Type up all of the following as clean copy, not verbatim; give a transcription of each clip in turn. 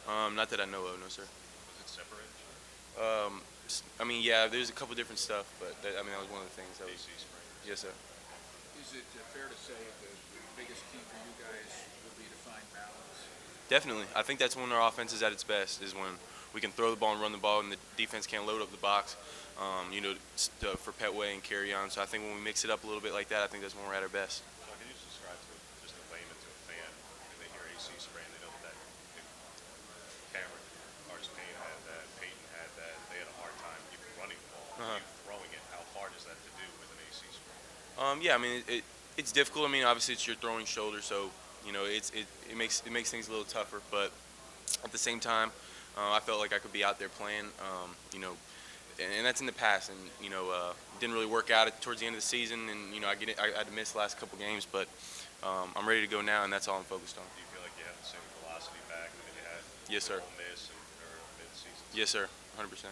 Not that I know of, no sir. Was it separate? I mean, yeah, there's a couple different stuff, but that was one of the things that was. AC sprain. Yes, sir. Is it fair to say the biggest key for you guys will be to find balance? Definitely. I think that's when our offense is at its best, is when we can throw the ball and run the ball, and the defense can't load up the box, for Petway and carry on. So I think when we mix it up a little bit like that, I think that's when we're at our best. Sean, can you just describe to just a layman to a fan when they hear AC sprain, they know that Cameron, Artis Payne had that, Peyton had that. They had a hard time even running the ball, Uh-huh. even throwing it. How hard is that to do with an AC sprain? Yeah, I mean it's difficult. I mean, obviously it's your throwing shoulder, so it makes things a little tougher. But at the same time, I felt like I could be out there playing. And that's in the past, and didn't really work out towards the end of the season, and I had to miss the last couple games, but I'm ready to go now, and that's all I'm focused on. Do you feel like you have the same velocity back that you had? Yes, sir. Ole Miss or mid-season? Yes, sir. 100%.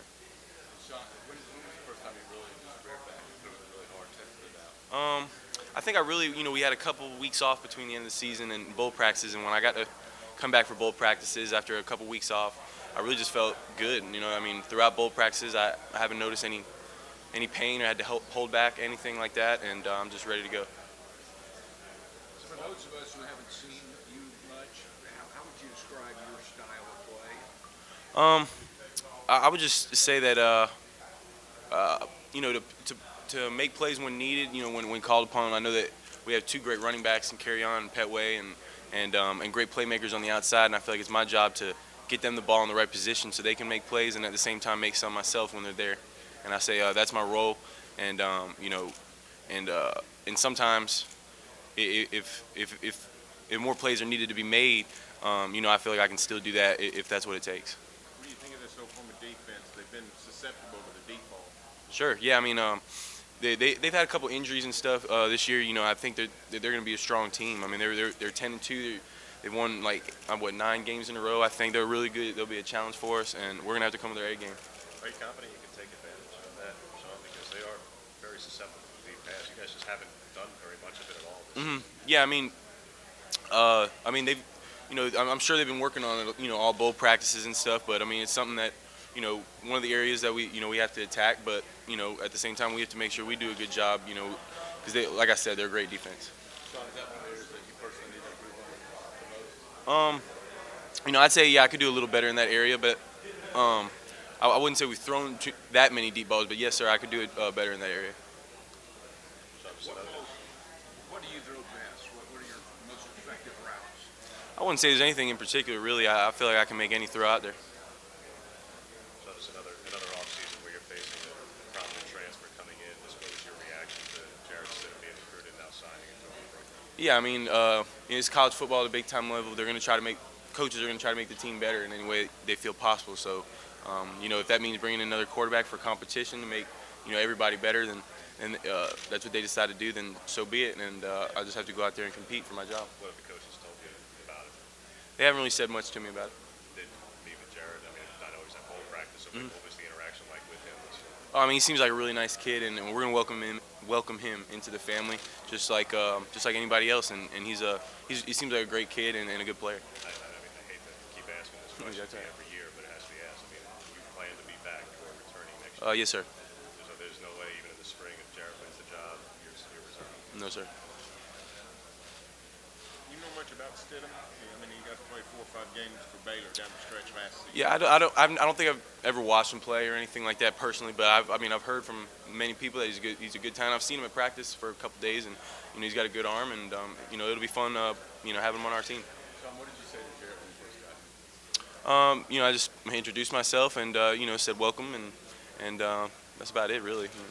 Sean, when was the first time you really just ripped back and threw it really hard, tested it out? I think I really, we had a couple weeks off between the end of the season and bowl practices, and when I got to come back for bowl practices after a couple weeks off, I really just felt good. I mean, throughout bowl practices, I haven't noticed any pain or had to hold back anything like that, and I'm just ready to go. So for those of us who haven't seen you much, how would you describe your style of play? Um, I would just say that to make plays when needed, when called upon. I know that we have two great running backs in Carry On and Petway, and great playmakers on the outside, and I feel like it's my job to get them the ball in the right position so they can make plays, and at the same time make some myself when they're there. And I say that's my role, and and sometimes if more plays are needed to be made, I feel like I can still do that if that's what it takes. What do you think of this Oklahoma defense? They've been susceptible to the deep ball. Sure. Yeah. I mean, they've had a couple injuries and stuff this year. I think they're going to be a strong team. I mean, they're 10-2. They've won 9 games in a row. I think they're really good. They'll be a challenge for us, and we're gonna have to come with their A game. Are you confident you can take advantage of that, Sean? Because they are very susceptible to deep pass. You guys just haven't done very much of it at all. Yeah. I mean they've, I'm sure they've been working on it, all bowl practices and stuff. But I mean, it's something that, one of the areas that we have to attack. But at the same time, we have to make sure we do a good job. Because like I said, they're a great defense. Sean, is that one of the areas that you personally need to improve on the most? I'd say yeah, I could do a little better in that area, but I wouldn't say we've thrown that many deep balls. But yes, sir, I could do it better in that area. What do you throw best? What are your most effective routes? I wouldn't say there's anything in particular, really. I feel like I can make any throw out there. So it's another offseason where you're facing a prominent transfer coming in. Just what was your reaction to Jared Stidham being recruited and now signing into our program? Yeah, I mean, it's college football at a big time level. Coaches are going to try to make the team better in any way they feel possible. So, if that means bringing in another quarterback for competition to make, everybody better, then that's what they decide to do, then so be it. And I just have to go out there and compete for my job. What have the coaches told you about it? They haven't really said much to me about it. Did meet with Jared? I mean, I know he's at bowl practice, so what was the interaction like with him? I mean, he seems like a really nice kid, and we're going to welcome him into the family, just like anybody else. And he seems like a great kid and a good player. I mean, I hate to keep asking this question every year, but it has to be asked. I mean, you plan to be back or returning next year? Yes, sir. So there's no way, even in the spring, if Jared wins the job, you're resigning? No, sir. You know much about Stidham? I mean, he got to play 4 or 5 games for Baylor down the stretch last season. Yeah, I don't think I've ever watched him play or anything like that personally, but I've heard from many people that he's a good talent. I've seen him at practice for a couple days, and he's got a good arm, and it'll be fun having him on our team. Sean, what did you say to Jared when you first got him? I just introduced myself and said welcome, and that's about it really. Sean,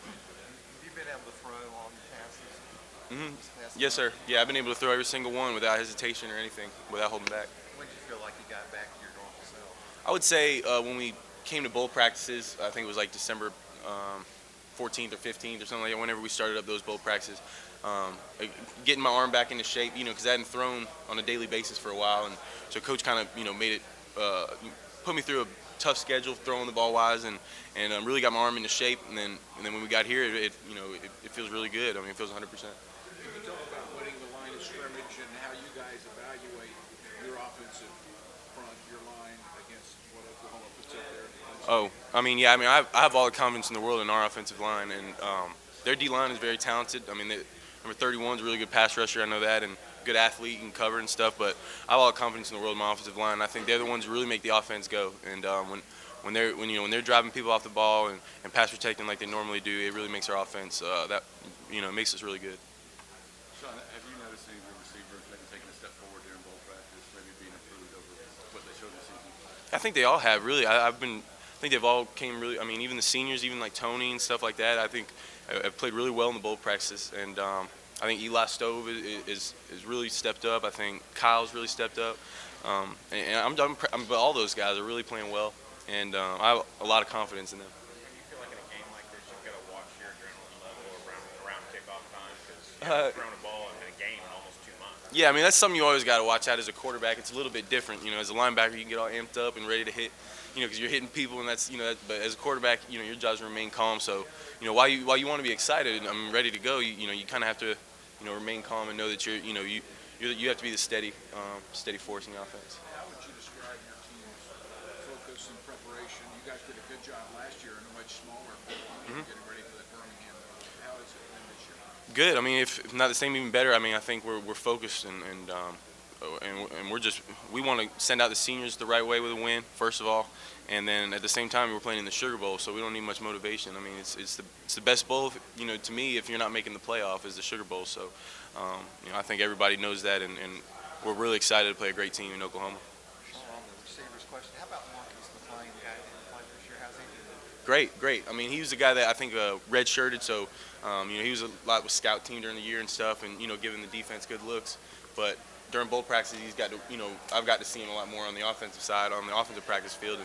have you been able to throw long passes? Yes, sir. Yeah, I've been able to throw every single one without hesitation or anything, without holding back. When did you feel like you got back to your normal self? I would say when we came to bowl practices, I think it was like December 14th or 15th or something like that, whenever we started up those bowl practices, getting my arm back into shape, because I hadn't thrown on a daily basis for a while, and so coach kind of, made it, put me through a tough schedule throwing the ball wise, and really got my arm into shape, and then when we got here, it feels really good. I mean, it feels 100%. Can you talk about winning the line of scrimmage and how you guys evaluate your offensive front, your line against what Oklahoma puts up there? Oh, I mean, yeah, I mean, I have all the confidence in the world in our offensive line, and their D line is very talented. I mean, number 31 is a really good pass rusher, I know that, and good athlete and cover and stuff. But I have all the confidence in the world in my offensive line. I think they're the ones who really make the offense go. And when they're driving people off the ball and pass protecting like they normally do, it really makes our offense makes us really good. Sean, have you noticed any of the receivers maybe taking a step forward during bowl practice, maybe being improved over what they showed this season? I think they all have really. I think they've all came really. I mean, even the seniors, even like Tony and stuff like that. I think have played really well in the bowl practices, and I think Eli Stove is really stepped up. I think Kyle's really stepped up, but all those guys are really playing well, and I have a lot of confidence in them. And you feel like in a game like this, you've got to watch your adrenaline level around kickoff time because you haven't thrown a ball in a game in almost 2 months. Yeah, I mean that's something you always got to watch out as a quarterback. It's a little bit different, as a linebacker, you can get all amped up and ready to hit, because you're hitting people, and that's, but as a quarterback, your job is to remain calm. So, while you want to be excited and ready to go, you kind of have to, remain calm and know that you have to be the steady force in the offense. How would you describe your team's focus and preparation? You guys did a good job last year in a much smaller field, getting ready for the Birmingham. How has it been this year? Good. I mean, if not the same, even better. I mean, I think we're focused and we want to send out the seniors the right way with a win, first of all, and then at the same time we're playing in the Sugar Bowl, so we don't need much motivation. I mean, it's the best bowl, to me, if you're not making the playoff, is the Sugar Bowl. So, I think everybody knows that, and we're really excited to play a great team in Oklahoma. Sean, on the receivers question, how about Marcus McLean, guy that didn't play this year? How's he doing? Great. I mean, he was the guy that I think red-shirted, so he was a lot with scout team during the year and stuff, and giving the defense good looks. But during bowl practice, he's got to, I've got to see him a lot more on the offensive side, on the offensive practice field,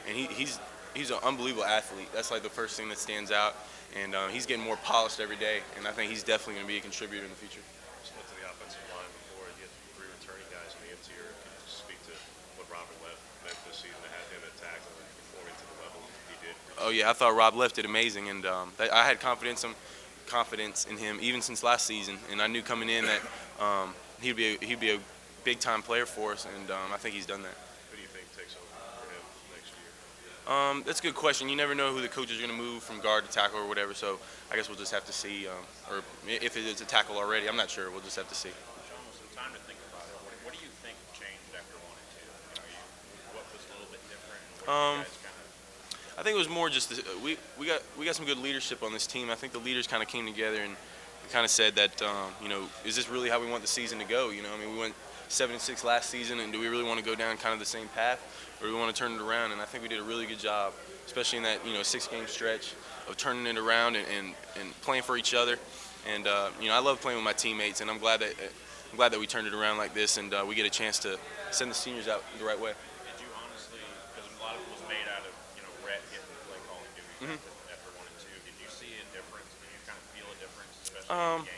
and he's an unbelievable athlete. That's like the first thing that stands out, and he's getting more polished every day, and I think he's definitely going to be a contributor in the future. Just looked to the offensive line before. You had 3 returning guys in the interior. Can you just speak to what Robert meant this season to have him at tackle and performing to the level he did? Oh yeah, I thought Rob Left did amazing, and I had confidence in him even since last season, and I knew coming in that he'd be a big time player for us, and I think he's done that. Who do you think takes over for him next year? That's a good question. You never know who the coach is going to move from guard to tackle or whatever, so I guess we'll just have to see, or if it is a tackle already, I'm not sure. We'll just have to see. Sean, with some time to think about it, what do you think changed after 1 and 2? What was a little bit different? And what did you guys kind of... I think it was more just we got some good leadership on this team. I think the leaders kind of came together and kind of said that is this really how we want the season to go? I mean, we went 7-6 last season, and do we really want to go down kind of the same path, or do we want to turn it around? And I think we did a really good job, especially in that 6-game stretch of turning it around and playing for each other. And I love playing with my teammates, and I'm glad that we turned it around like this, and we get a chance to send the seniors out the right way. Did you honestly, because a lot of it was made out of, Rhett getting the play calling duties after 1 and 2, did you see a difference? Did you kind of feel a difference, especially in the game?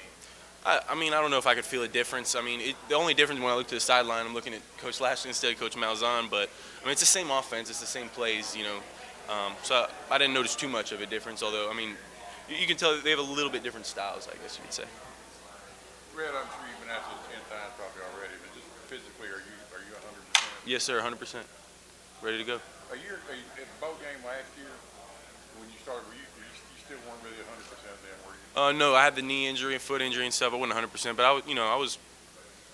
I mean, I don't know if I could feel a difference. I mean, the only difference when I look to the sideline, I'm looking at Coach Lashley instead of Coach Malzahn. But, I mean, it's the same offense. It's the same plays, So I didn't notice too much of a difference, although, I mean, you can tell that they have a little bit different styles, I guess you could say. Red, I'm sure you've been asked this 10 times probably already, but just physically, are you 100%? Yes, sir, 100%. Ready to go. At the bowl game last year, when you started, you still weren't really 100% then, were you? No, I had the knee injury and foot injury and stuff. I wasn't 100%, but I was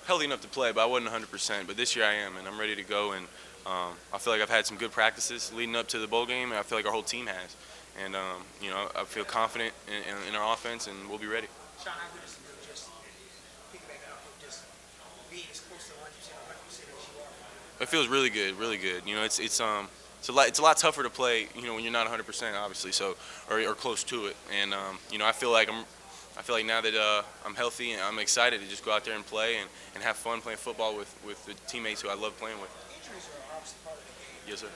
healthy enough to play, but I wasn't 100%. But this year I am, and I'm ready to go. And I feel like I've had some good practices leading up to the bowl game, and I feel like our whole team has. And I feel confident in our offense, and we'll be ready. Sean, how good is it to just piggyback off of just being as close to 100% as you are? It feels really good, really good. It's a lot tougher to play, when you're not 100%, obviously, or close to it. And I feel like now that I'm healthy and I'm excited to just go out there and play and have fun playing football with the teammates who I love playing with. Injuries are obviously part of the game. Yes, sir.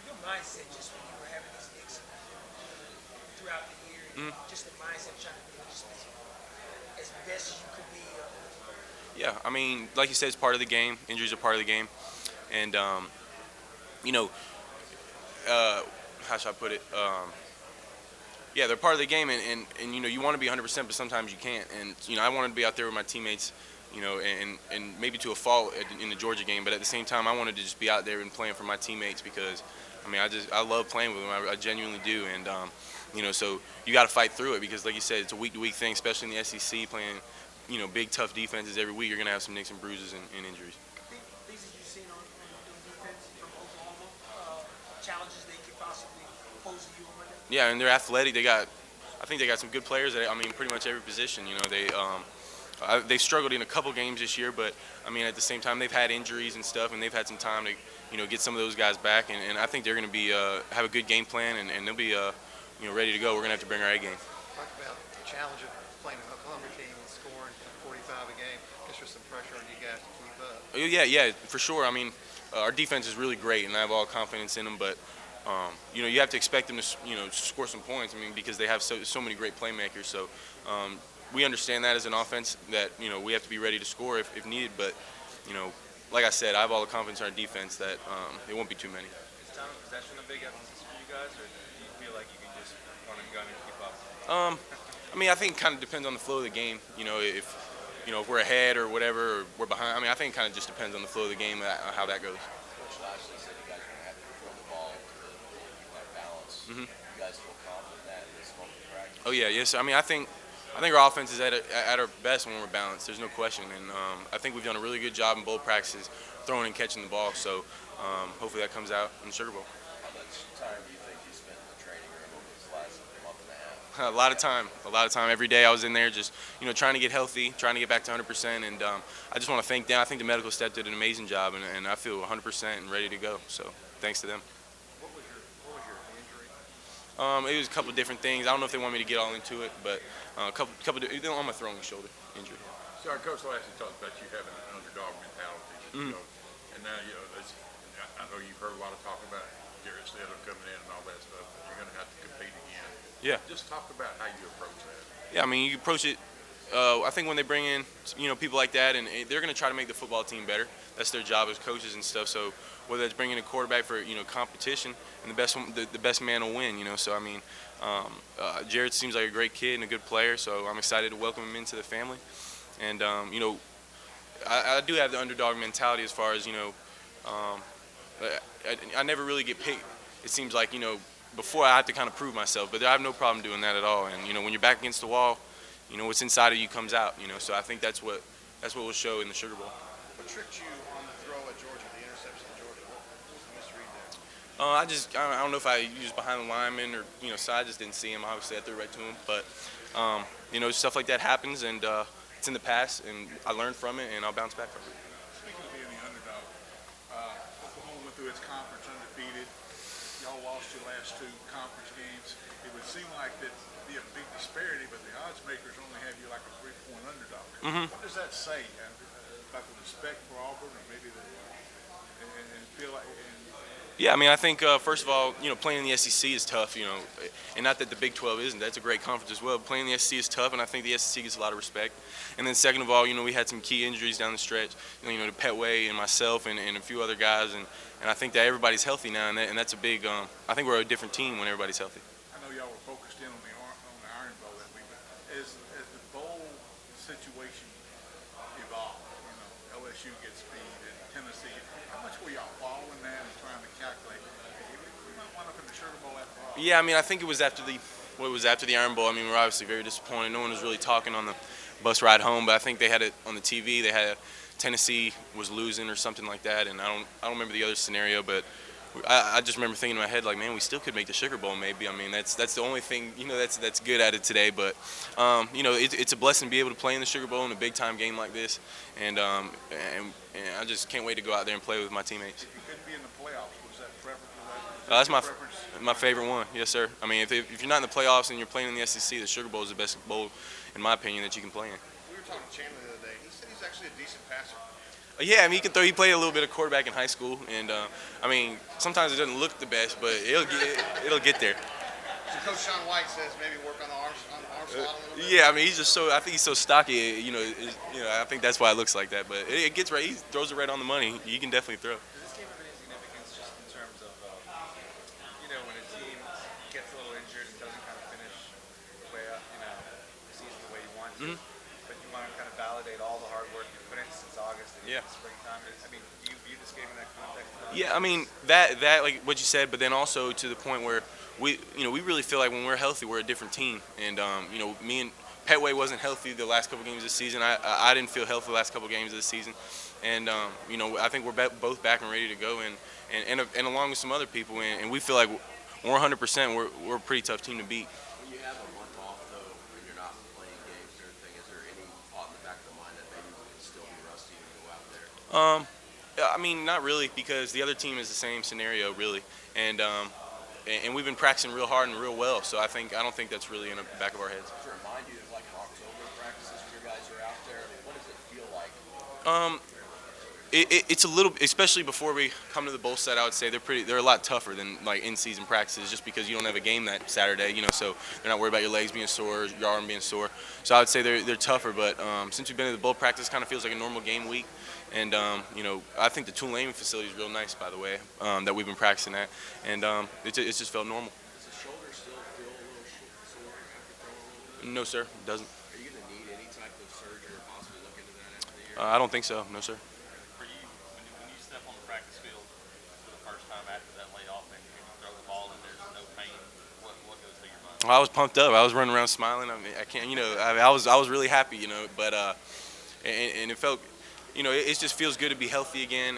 Your mindset just when you were having these hicks throughout the year, just the mindset of trying to be just as best as you could be. Yeah, I mean, like you said, it's part of the game. Injuries are part of the game, and how should I put it? Yeah, they're part of the game, and you want to be 100%, but sometimes you can't. And I wanted to be out there with my teammates and maybe to a fault in the Georgia game. But at the same time, I wanted to just be out there and playing for my teammates because, I mean, I love playing with them. I genuinely do, and so you got to fight through it because, like you said, it's a week-to-week thing, especially in the SEC, playing, big tough defenses every week. You're gonna have some nicks and bruises and injuries. Things that you've seen on defense from Oklahoma, challenges they could possibly pose to you on Monday? Yeah, and they're athletic. I think they got some good players. I mean, pretty much every position. They've struggled in a couple games this year, but I mean, at the same time, they've had injuries and stuff, and they've had some time to, get some of those guys back. And I think they're going to be have a good game plan, and they'll be, ready to go. We're going to have to bring our A game. Talk about the challenge of playing an Oklahoma team and scoring 45 a game. Guess there's some pressure on you guys to keep up. Yeah, for sure. I mean, our defense is really great, and I have all confidence in them. But you have to expect them to, score some points. I mean, because they have so many great playmakers. So we understand that as an offense that we have to be ready to score if needed. But like I said, I have all the confidence in our defense that it won't be too many. Is time of possession a big emphasis for you guys, or do you feel like you can just run and gun and keep up? I mean, I think it kind of depends on the flow of the game. If we're ahead or whatever, or we're behind. I mean, I think it kind of just depends on the flow of the game, how that goes. Coach Lashley said you guys are going to have to control the ball to keep that balance. Mm-hmm. You guys feel confident in that in this moment of practice? Oh yeah, yes. I mean, I think our offense is at our best when we're balanced. There's no question, and I think we've done a really good job in both practices, throwing and catching the ball. So hopefully that comes out in the Sugar Bowl. How much time do you think you spent in the training room over this last month and a half? A lot of time. Every day I was in there just, trying to get healthy, trying to get back to 100%. And I just want to thank them. I think the medical staff did an amazing job, and I feel 100% and ready to go. So thanks to them. What was your injury? It was a couple of different things. I don't know if they want me to get all into it, but a couple on my throwing shoulder injury. So our coach Lashley talked about you having an underdog mentality, and now I know you've heard a lot of talk about Garrett Stidham coming in and all that stuff. But you're going to have to compete again. Yeah. Just talk about how you approach that. Yeah, I mean, you approach it. I think when they bring in, people like that, and they're going to try to make the football team better. That's their job as coaches and stuff. So whether it's bringing a quarterback for competition, and the best man will win. So I mean, Jared seems like a great kid and a good player. So I'm excited to welcome him into the family. And I do have the underdog mentality as far as I never really get picked. It seems like before I have to kind of prove myself, but I have no problem doing that at all. And when you're back against the wall, what's inside of you comes out. So I think that's what we'll show in the Sugar Bowl. What tricked you on the throw at Georgia, the interception at Georgia? What was the misread there? I don't know if I used behind the lineman or so I just didn't see him. Obviously I threw right to him, but stuff like that happens, and it's in the past, and I learned from it, and I'll bounce back from it. Speaking of being the underdog, Oklahoma went through its conference undefeated. Y'all lost your last two conference games. It would seem like that'd be a big disparity, but the odds makers only have you like a 3-point underdog. Mm-hmm. What does that say about the respect for Auburn, or maybe and feel like? Yeah, I mean, I think first of all, playing in the SEC is tough, and not that the Big 12 isn't. That's a great conference as well. Playing in the SEC is tough, and I think the SEC gets a lot of respect. And then second of all, we had some key injuries down the stretch. To Petway and myself and a few other guys, and I think that everybody's healthy now, and that's a big. I think we're a different team when everybody's healthy. I know y'all were focused in on the Iron Bowl that week, but as the bowl situation evolved, LSU gets beat and Tennessee. How much were y'all following that and trying to calculate? We might wind up in the Sugar Bowl after all. Yeah, I mean, I think it was after the Iron Bowl. I mean, we're obviously very disappointed. No one was really talking on the bus ride home, but I think they had it on the TV. They had Tennessee was losing or something like that, and I don't remember the other scenario, but I just remember thinking in my head like, man, we still could make the Sugar Bowl maybe. I mean, that's the only thing that's good at it today. But it's a blessing to be able to play in the Sugar Bowl in a big time game like this, and I just can't wait to go out there and play with my teammates. If you couldn't be in the playoffs, was that preference? That's my favorite one. Yes, sir. I mean, if you're not in the playoffs and you're playing in the SEC, the Sugar Bowl is the best bowl, in my opinion, that you can play in. We were talking to Chandler the other day. He said he's actually a decent passer. Yeah, I mean, he can throw. He played a little bit of quarterback in high school, and I mean, sometimes it doesn't look the best, but it'll get there. So Coach Sean White says maybe work on the arm slot a little bit. Yeah, I mean, I think he's so stocky. I think that's why it looks like that. But it gets right. He throws it right on the money. He can definitely throw. Does this game have any significance just in terms of, when a team gets a little injured and doesn't kind of finish the way up, the season the way you want to, but you want to kind of validate all the hard work you've August and Yeah. springtime. I mean, do you view the skating in that context? Yeah, I mean that like what you said, but then also to the point where we really feel like when we're healthy, we're a different team. And me and Petway wasn't healthy the last couple games of the season. I didn't feel healthy the last couple games of the season, and I think we're both back and ready to go. And along with some other people, and we feel like we're 100%. We're a pretty tough team to beat. When you have a month off, though, when you're not playing games or anything, is there any thought in the back of the mind that maybe we can still be rusty and go out there? I mean, not really, because the other team is the same scenario, really, and we've been practicing real hard and real well. So I don't think that's really in the back of our heads. Does it remind you of like an October practices when you guys are out there? I mean, what does it feel like? It's a little, especially before we come to the bowl set. I would say they're a lot tougher than like in-season practices, just because you don't have a game that Saturday, so they're not worried about your legs being sore, your arm being sore. So I would say they're tougher. But since we've been to the bowl practice, it kind of feels like a normal game week. And I think the Tulane facility is real nice, by the way, that we've been practicing at, and it's just felt normal. Does the shoulder still feel a little sore after throwing a little bit? No, sir, it doesn't. Are you going to need any type of surgery or possibly look into that after the year? I don't think so. No, sir. For you, when you step on the practice field for the first time after that layoff and you throw the ball and there's no pain, what goes through your mind? Well, I was pumped up. I was running around smiling. I mean, I can't, I was really happy, but and it felt, it just feels good to be healthy again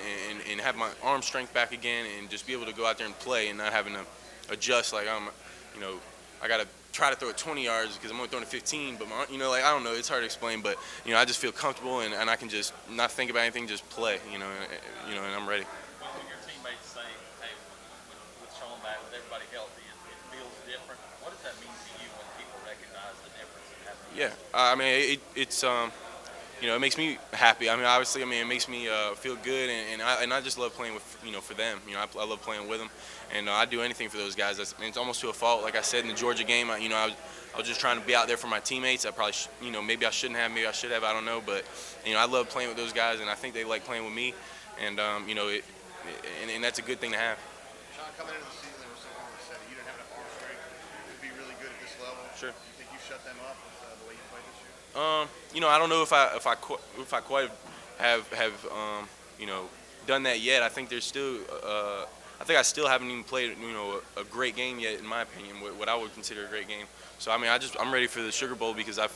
and have my arm strength back again and just be able to go out there and play and not having to adjust like I got to try to throw it 20 yards because I'm only throwing it 15, but I don't know, it's hard to explain, but I just feel comfortable and I can just not think about anything, just play, and I'm ready. When your teammates say, hey, with Sean back, with everybody healthy, it feels different, what does that mean to you when people recognize the difference in having? Yeah, I mean it's it makes me happy. I mean, obviously, it makes me feel good, and I just love playing with for them. I love playing with them, and I do anything for those guys. It's almost to a fault. Like I said in the Georgia game, I was just trying to be out there for my teammates. I probably maybe I shouldn't have, maybe I should have. I don't know, but I love playing with those guys, and I think they like playing with me, and and that's a good thing to have. Sean, coming into the season, there was someone who said you didn't have enough arm strength to be really good at this level. Sure. Do you think you shut them up with the way you played this year? I don't know if I quite have done that yet. I think there's still I still haven't even played a great game yet, in my opinion, what I would consider a great game. So I'm ready for the Sugar Bowl because I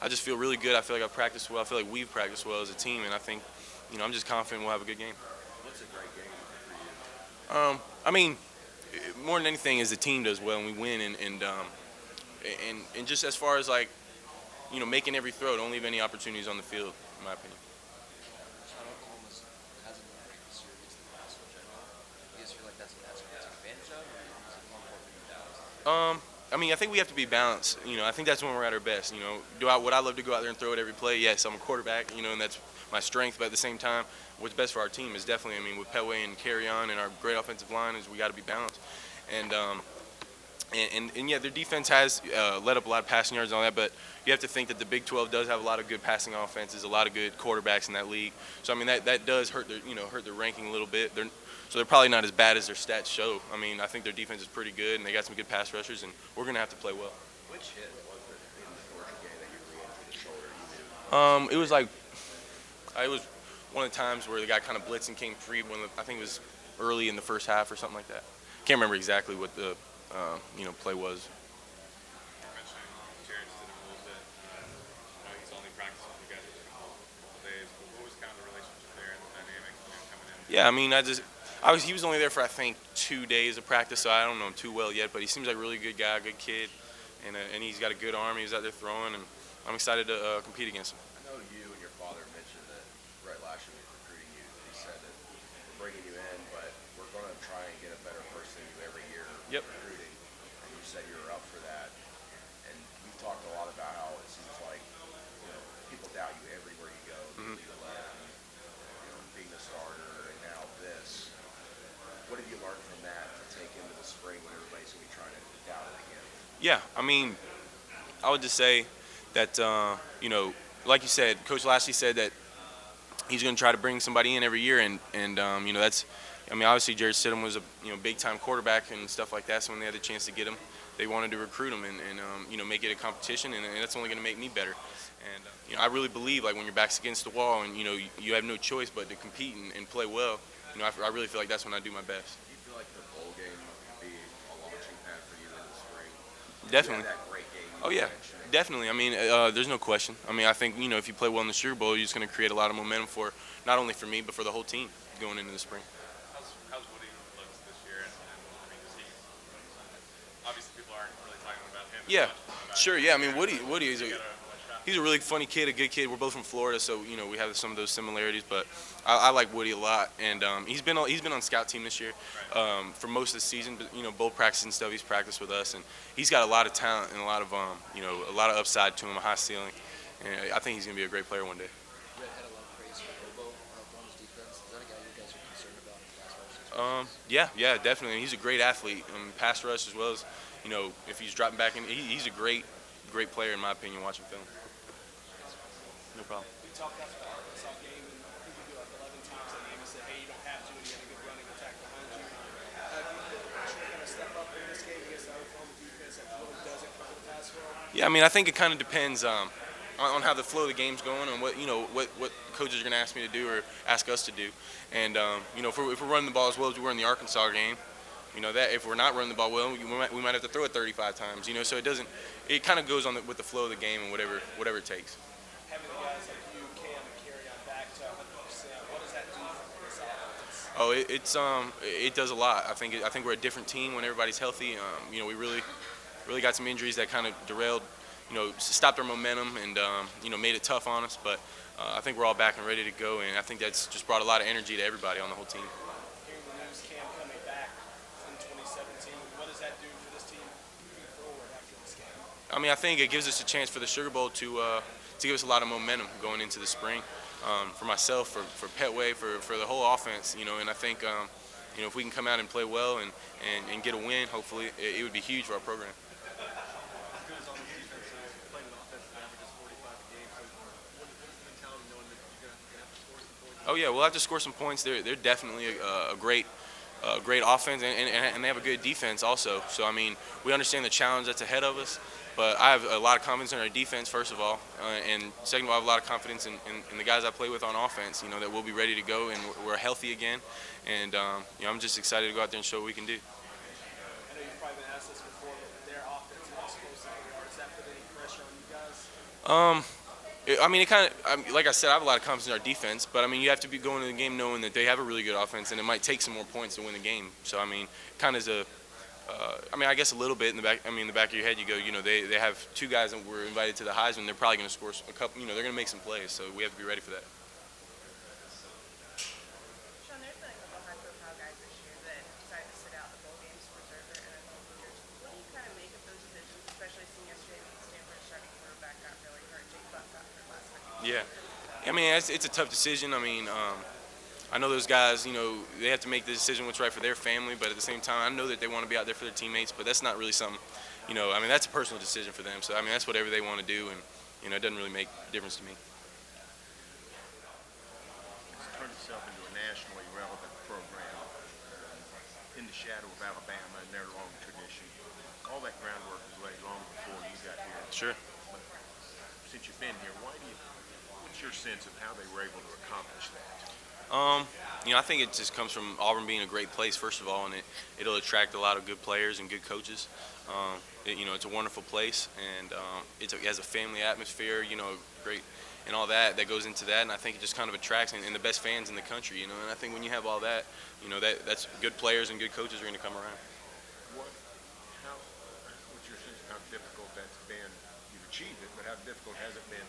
just feel really good. I feel like I've practiced well. I feel like we've practiced well as a team, and I think I'm just confident we'll have a good game. What's a great game for you? More than anything is the team does well and we win, and just as far as like making every throw, don't leave any opportunities on the field, in my opinion. Sean, Oklahoma hasn't been great this year against the pass rush. Do you guys feel like that's what that's taken advantage of, or is it more important for you Dallas? I think we have to be balanced. I think that's when we're at our best. Would I love to go out there and throw it every play? Yes, I'm a quarterback, and that's my strength. But at the same time, what's best for our team is definitely, with Petway and Carry On and our great offensive line, is we got to be balanced. And yeah, their defense has let up a lot of passing yards and all that, but you have to think that the Big 12 does have a lot of good passing offenses, a lot of good quarterbacks in that league. So that does hurt their ranking a little bit. They're probably not as bad as their stats show. I think their defense is pretty good, and they got some good pass rushers, and we're gonna have to play well. Which hit was it in the Georgia game that you re-injured the shoulder? It was like it was one of the times where the guy kind of blitzed and came free. I think it was early in the first half or something like that. Can't remember exactly what the play was. You mentioned Jared did him a little bit. He's only practiced with you guys for a couple days. But what was kind of the relationship there and the dynamic coming in? Yeah, he was only there for I think 2 days of practice, so I don't know him too well yet. But he seems like a really good guy, good kid, and he's got a good arm. He was out there throwing, and I'm excited to compete against him. I know you and your father mentioned that right last year was recruiting you. He said that we're bringing you in, but we're going to try and get a better person than you every year. Yep. Recruiting. And you said you were up for that. And we've talked a lot about how it seems like people doubt you everywhere you go. Mm-hmm. Being the starter and now this. What have you learned from that to take into the spring when everybody's going to be trying to doubt it again? Yeah, I would just say that like you said, Coach Lashley said that he's going to try to bring somebody in every year, and that's. Obviously Jared Stidham was a big time quarterback and stuff like that. So when they had the chance to get him, they wanted to recruit him and make it a competition, and that's only going to make me better. And I really believe like when your back's against the wall and you have no choice but to compete and play well. I really feel like that's when I do my best. Do you feel like the bowl game could be a launching pad for you in the spring? Definitely. You had that great game. Oh yeah, definitely. I mean, there's no question. I mean, I think if you play well in the Sugar Bowl, you're just going to create a lot of momentum for not only for me but for the whole team going into the spring. How's Woody looked this year? And I mean, does he? Obviously, people aren't really talking about him. Yeah, About sure. Yeah, I mean, Woody is He a got a shot. he's a really funny kid, a good kid. We're both from Florida, so we have some of those similarities. But I like Woody a lot, and he's been on scout team this year for most of the season. But bowl practice and stuff, he's practiced with us, and he's got a lot of talent and a lot of a lot of upside to him, a high ceiling, and I think he's gonna be a great player one day. You had a lot of praise for Bobo on Oklahoma's defense. Is that a guy you guys are concerned about in pass rush situations? Yeah, definitely. He's a great athlete, pass rush as well as if he's dropping back in, he's a great player in my opinion. Watching film. No problem. We talked about the Arkansas game, and I think you do like 11 times that game and said, hey, you don't have to, and you had a good running attack behind you. Do you think you should kind of step up in this game against the Oklahoma defense that really doesn't cover the pass well? Yeah, I mean, I think it kind of depends on how the flow of the game's going and what coaches are going to ask me to do or ask us to do. And if we're running the ball as well as we were in the Arkansas game, that if we're not running the ball well, we might have to throw it 35 times. So it kind of goes on with the flow of the game and whatever it takes. Having the guys like you, Cam, and Kerry on back to 100%, what does that do for this offense? Oh, it does a lot. I think we're a different team when everybody's healthy. We really got some injuries that kind of derailed, stopped our momentum and made it tough on us. But I think we're all back and ready to go, and I think that's just brought a lot of energy to everybody on the whole team. Hearing the news, Cam coming back in 2017, what does that do for this team moving forward after this game? I mean, I think it gives us a chance for the Sugar Bowl to give us a lot of momentum going into the spring. For myself, for Petway, for the whole offense, and I think if we can come out and play well and get a win, hopefully it would be huge for our program. As good as all these defenses playing an offense that averages 45 a game, so what's the mentality knowing that you're going to have to score some points? Oh yeah, we'll have to score some points. They're definitely a great offense, and they have a good defense also. So I mean, we understand the challenge that's ahead of us. But I have a lot of confidence in our defense, first of all, and second of all, I have a lot of confidence in the guys I play with on offense. That we'll be ready to go and we're healthy again, and I'm just excited to go out there and show what we can do. I know you've probably been asked this before, but their offense and how explosive they are, does that put any pressure on you guys? I mean, it kind of, like I said, I have a lot of confidence in our defense, but I mean, you have to be going into the game knowing that they have a really good offense, and it might take some more points to win the game. So I mean, kind of I guess a little bit in the back. I mean, in the back of your head, you go, they have two guys that were invited to the Heisman. They're probably going to score a couple. They're going to make some plays, so we have to be ready for that. Sean, there's been a couple high-profile guys this year that decided to sit out the bowl games to reserve their NFL careers. What do you kind of make of those decisions, especially seeing yesterday that Stanford's starting quarterback got really hurt? Jake Buck got hurt last night. Yeah, I mean, it's a tough decision. I mean, I know those guys, they have to make the decision what's right for their family, but at the same time, I know that they want to be out there for their teammates, but that's not really something, I mean, that's a personal decision for them. So, I mean, that's whatever they want to do, and, it doesn't really make a difference to me. It's turned itself into a nationally relevant program in the shadow of Alabama and their long tradition. All that groundwork was laid long before you got here. Sure. But since you've been here, what's your sense of how they were able to accomplish that? I think it just comes from Auburn being a great place, first of all, and it'll attract a lot of good players and good coaches. It's a wonderful place, and it has a family atmosphere, great, and all that goes into that, and I think it just kind of attracts and the best fans in the country, and I think when you have all that, that's good players and good coaches are going to come around. What's your sense of how difficult that's been? You've achieved it, but how difficult has it been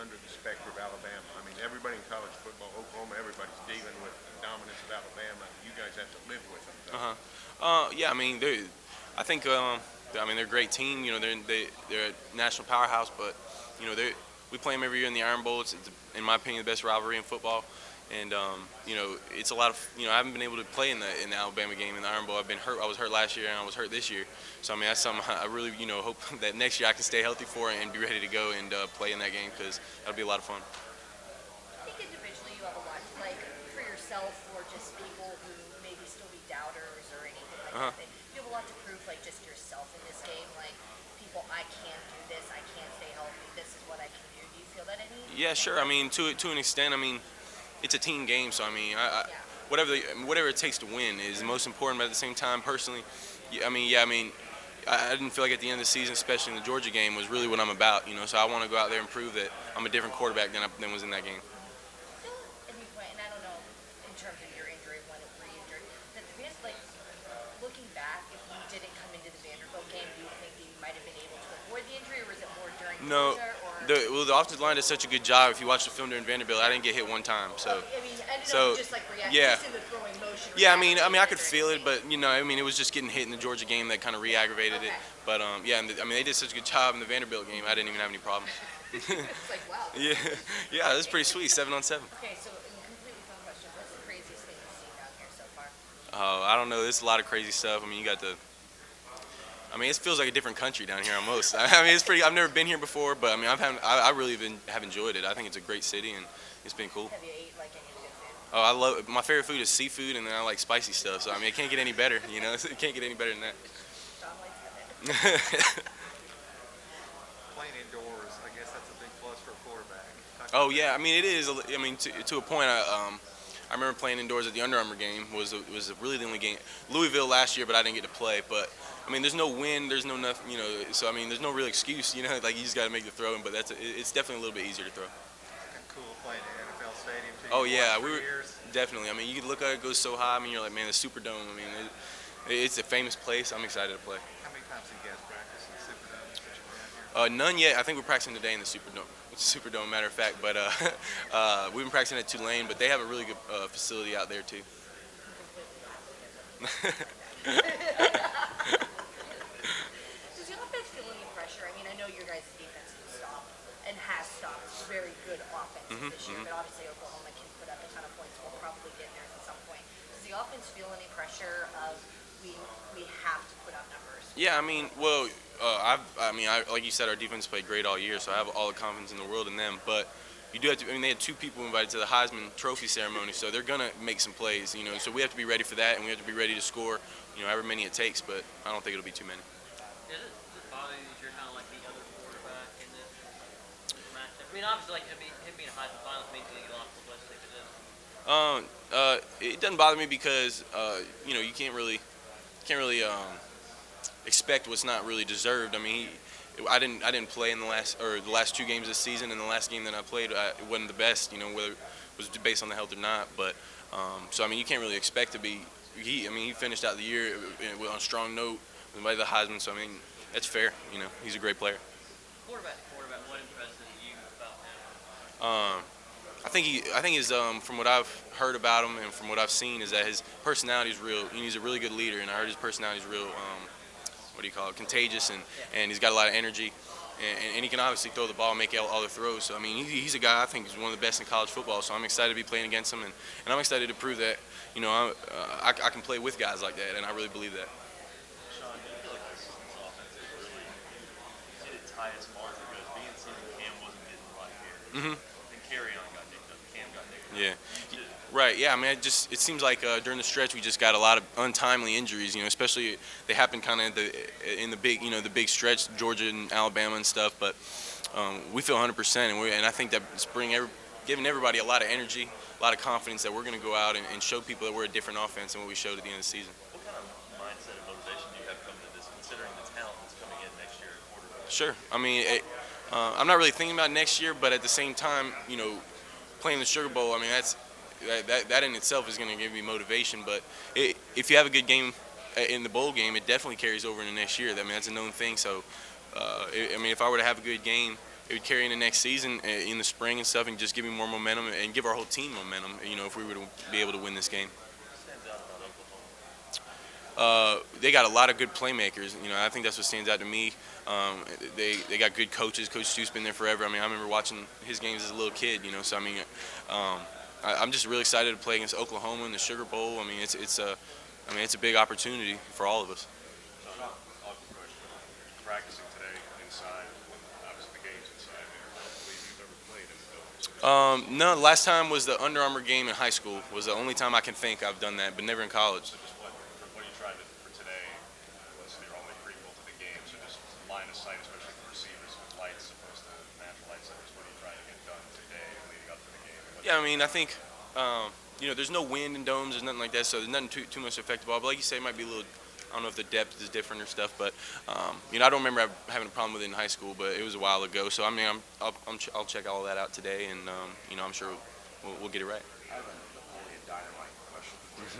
under the specter of Alabama? I mean, everybody in college football, Oklahoma, everybody's dealing with the dominance of Alabama. You guys have to live with them, though. Yeah, I mean, I think they're a great team. They're a national powerhouse, but we play them every year in the Iron Bowl. It's in my opinion the best rivalry in football. And it's a lot of I haven't been able to play in the Alabama game in the Iron Bowl. I've been hurt. I was hurt last year and I was hurt this year. So I mean that's something I really hope that next year I can stay healthy for and be ready to go and play in that game because that'll be a lot of fun. I think individually you have a lot, like for yourself or just people who maybe still be doubters or anything like that. You have a lot to prove, like just yourself in this game. Like people, I can't do this, I can't stay healthy, this is what I can do. Do you feel that any? Yeah, sure. I mean, to an extent. I mean, it's a team game, so I mean, Yeah. whatever it takes to win is the most important. But at the same time, personally, yeah, I mean, I didn't feel like at the end of the season, especially in the Georgia game, was really what I'm about. So I want to go out there and prove that I'm a different quarterback than was in that game. Still, at any point, and I don't know in terms of your injury, when it re-injured, that the Bears, like, looking back, if you didn't come into the Vanderbilt game, do you think that you might have been able to avoid the injury, or was it more during No, Georgia, or? the offensive line did such a good job. If you watch the film during Vanderbilt, I didn't get hit one time. So, I mean, I didn't so know if you just like react, yeah. just in the throwing motion. Yeah, I mean, react I to could or feel it, anything. but I mean, it was just getting hit in the Georgia game that kind of re-aggravated it. Okay. But yeah, I mean, they did such a good job in the Vanderbilt game. I didn't even have any problems. It's like, wow. Yeah, yeah, it was pretty sweet, 7-on-7. Okay, so a completely fun question. What's the craziest thing you've seen down here so far? I don't know. There's a lot of crazy stuff. I mean, I mean, it feels like a different country down here almost. I mean, it's pretty. I've never been here before, but I mean, I really have enjoyed it. I think it's a great city and it's been cool. Have you ate like any good food? Oh, I love. My favorite food is seafood, and then I like spicy stuff. So I mean, it can't get any better. It can't get any better than that. John likes Bennett. Playing indoors, I guess that's a big plus for a quarterback. Oh yeah, I mean it is. I mean to a point. I remember playing indoors at the Under Armour game. Was really the only game. Louisville last year, but I didn't get to play. But I mean, there's no wind. There's no nothing. So I mean, there's no real excuse. Like you just got to make the throw. But it's definitely a little bit easier to throw. Cool playing in an NFL stadium too. Oh You yeah, watched for years. definitely. I mean, you can look at it, goes so high. I mean, you're like, man, the Superdome. I mean, it's a famous place. I'm excited to play. How many times have you guys practiced in the Superdome since you've been out here? None yet. I think we're practicing today in the Superdome. Superdome, matter of fact. But we've been practicing at Tulane, but they have a really good facility out there too. Does the offense feel any pressure? I mean, I know your guys' defense can stop and has stopped very good offenses this year, but obviously Oklahoma can put up a ton of points. We'll probably get there at some point. Does the offense feel any pressure of we have to put up numbers? Yeah, I mean, well, like you said, our defense played great all year, so I have all the confidence in the world in them. But you do have to. I mean, they had 2 people invited to the Heisman Trophy ceremony, so they're gonna make some plays. So we have to be ready for that, and we have to be ready to score. However many it takes. But I don't think it'll be too many. Does it bother you that you're kind of like the other quarterback in this matchup? I mean, obviously, like, him being a Heisman finalist means you get a lot of publicity for this. It doesn't bother me because you can't really expect what's not really deserved. I mean, I didn't play in the last 2 games this season, and the last game that I played, it wasn't the best. Whether it was based on the health or not. But so I mean, you can't really expect to be. He finished out the year on a strong note, invited to the Heisman. So I mean, that's fair. He's a great player. Quarterback to quarterback, what impresses you about him? I think his from what I've heard about him and from what I've seen is that his personality is real. He's a really good leader, and I heard his personality is real. Contagious, and he's got a lot of energy, and he can obviously throw the ball and make all the throws. So I mean, he's a guy I think is one of the best in college football. So I'm excited to be playing against him, and I'm excited to prove that I can play with guys like that, and I really believe that. Sean, do you feel like this offense is really hit its highest mark because being seen Cam wasn't getting a lot here? And Carry-On got nicked up. Cam got nicked up. Yeah. Right, yeah. I mean, it seems like during the stretch we just got a lot of untimely injuries. Especially they happened kind of in the big big stretch, Georgia and Alabama and stuff. But we feel 100%, and I think that's giving everybody a lot of energy, a lot of confidence that we're going to go out and show people that we're a different offense than what we showed at the end of the season. What kind of mindset and motivation do you have coming to this, considering the talent that's coming in next year at quarterback? Sure. I mean, I'm not really thinking about next year, but at the same time, playing the Sugar Bowl, I mean, that in itself is going to give me motivation. But if you have a good game in the bowl game, it definitely carries over into next year. I mean, that's a known thing. So, if I were to have a good game, it would carry into next season in the spring and stuff, and just give me more momentum and give our whole team momentum. If we were to be able to win this game. What stands out about Oklahoma? They got a lot of good playmakers. I think that's what stands out to me. They got good coaches. Coach Stu's been there forever. I mean, I remember watching his games as a little kid. So I mean, I'm just really excited to play against Oklahoma in the Sugar Bowl. I mean, it's a big opportunity for all of us. Awkward question. Practicing today inside, obviously the game's inside there. I don't believe you've ever played in the building. No, last time was the Under Armour game in high school. Was the only time I can think I've done that, but never in college. So just what you tried for today was your only prequel to the game. So just line line of sight, especially for receivers with lights opposed to natural light settings? What are you trying to get done today leading up to the game? Yeah, I mean, I think there's no wind in domes, there's nothing like that, so there's nothing too much to affect the ball. But like you say, it might be a little. I don't know if the depth is different or stuff, but I don't remember having a problem with it in high school, but it was a while ago. So I mean, I'll check all that out today, and I'm sure we'll get it right. I have a Napoleon Dynamite question for you.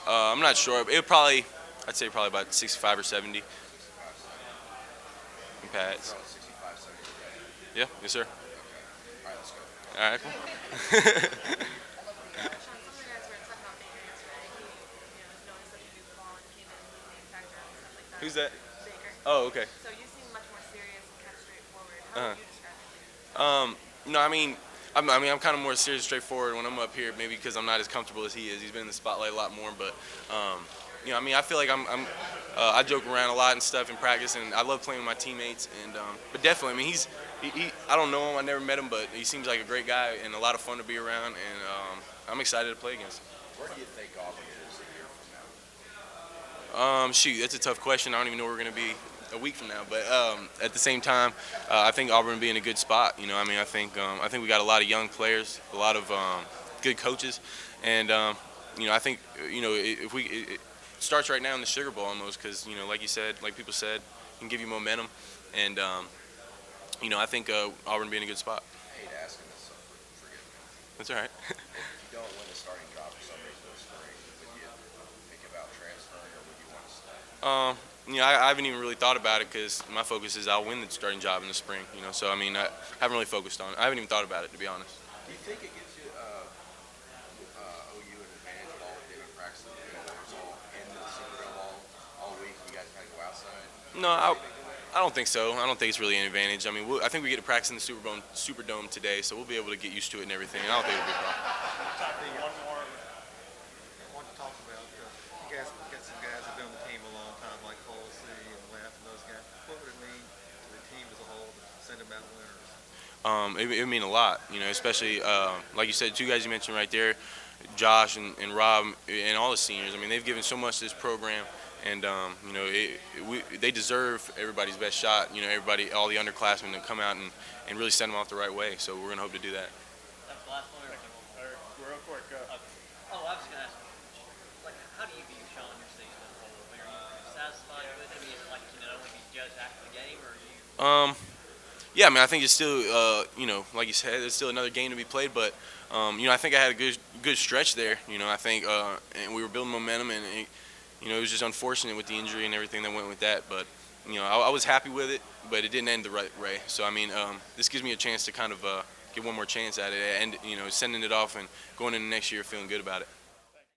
I'm not sure. I'd say probably about 65 or 70. In pads. 65, 70 today. Yeah, yes, sir. All right, let's go. All right, cool. Sean, some of the guys were talking about Baker yesterday. He, has known such a good ball and came in and made an impact and stuff like that. Who's that? Baker. Oh, okay. So you seem much more serious and kind of straightforward. How would you describe it? No, I mean, I'm kind of more serious, straightforward when I'm up here. Maybe because I'm not as comfortable as he is. He's been in the spotlight a lot more, but I feel like I joke around a lot and stuff in practice, and I love playing with my teammates. And but definitely, I mean, I don't know him, I never met him, but he seems like a great guy and a lot of fun to be around. And I'm excited to play against him. Where do you think Auburn is a year from now? Shoot, that's a tough question. I don't even know where we're going to be a week from now. But at the same time, I think Auburn will be in a good spot. I think we got a lot of young players, a lot of good coaches, and I think if it starts right now in the Sugar Bowl almost, because like you said, like people said, it can give you momentum, and I think Auburn will be in a good spot. I hate asking this, so forgive me. That's all right. If you don't win the starting job for some reason this spring, would you think about transferring or would you want to stay? I haven't even really thought about it because my focus is I'll win the starting job in the spring. So I mean, I haven't really focused on it. I haven't even thought about it, to be honest. Do you think it gives you OU an advantage with all the different practices? It was all in the Superdome all week. You guys kind of go outside. No, I don't think so. I don't think it's really an advantage. I mean, I think we get to practice in the Superdome today, so we'll be able to get used to it and everything. And I don't think it'll be a problem. One more I want to talk about. You guys got some guys who've been on the team a long time, like Halsey and Leff and those guys. What would it mean to the team as a whole to send them out winners? It would mean a lot, especially like you said, two guys you mentioned right there, Josh and Rob and all the seniors. I mean, they've given so much to this program, and they deserve everybody's best shot. Everybody, all the underclassmen to come out and really send them off the right way. So we're gonna hope to do that. That's the last one. Real quick, Oh, I was gonna ask, how do you view Sean your season as a whole? Are you satisfied with him? Is it like when you judge after the game, or are you? Yeah, I mean, I think it's still, like you said, it's still another game to be played. But, I think I had a good stretch there. I think, and we were building momentum, and it was just unfortunate with the injury and everything that went with that. But, I was happy with it, but it didn't end the right way. So, I mean, this gives me a chance to kind of get one more chance at it, and sending it off and going into next year feeling good about it.